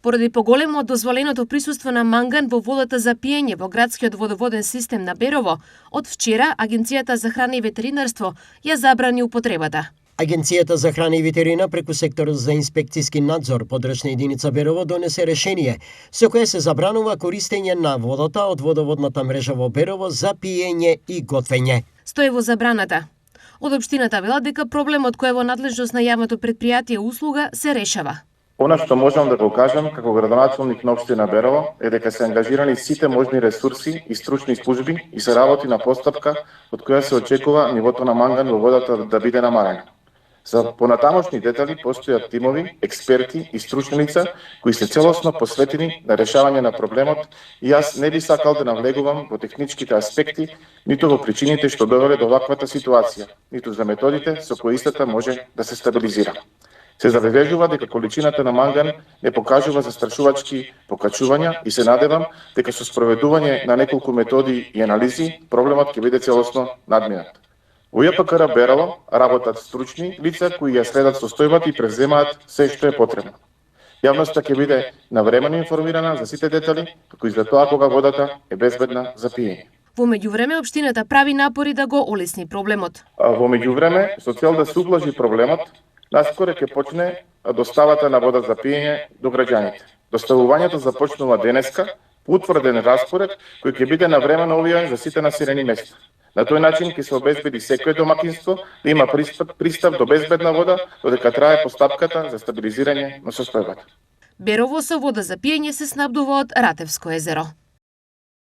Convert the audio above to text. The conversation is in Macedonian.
Поради поголемо од дозволеното присуство на манган во водата за пиење во градскиот водоводен систем на Берово, од вчера Агенцијата за храна и ветеринарство ја забрани употребата. Агенцијата за храна и ветерина преку секторот за инспекцијски надзор подрачна единица Берово донесе решение со кое се забранува користење на водата од водоводната мрежа во Берово за пиење и готвење. Стои во забраната. Од општината велат дека проблемот кој е во надлежност на јавното предпријатие услуга се решава. Она што можам да го кажам како градоначалник на општина Берово е дека се ангажирани сите можни ресурси и стручни служби и се работи на постапка од која се очекува нивото на манган во водата да биде намалено. За понатамошни детали постојат тимови, експерти и стручни лица кои се целосно посветени на решавање на проблемот и јас не би сакал да навлегувам во техничките аспекти, ниту во причините што довеле до ваквата ситуација, ниту за методите со кои истата може да се стабилизира. Се забележува дека количината на манган не покажува застрашувачки покачувања и се надевам дека со спроведување на неколку методи и анализи проблемот ќе биде целосно надминат. Во ЈПКР Берово работат стручни лица кои ја следат состојбата и превземаат се што е потребно. Јавноста ќе биде навремено информирана за сите детали, како и за тоа кога водата е безбедна за пиење. Во меѓувреме општината прави напори да го олесни проблемот. Во меѓувреме, со цел да се ублаги проблемот, наскоро ќе почне доставата на вода за пиење до граѓаните. Доставувањето започнува денеска по утврден распоред кој ќе биде навремено објавен за сите населени места. На тој начин ќе се обезбеди секој домакинство да има пристап до безбедна вода додека трае постапката за стабилизирање на состојбата. Берово со вода за пиење се снабдува од Ратевско езеро.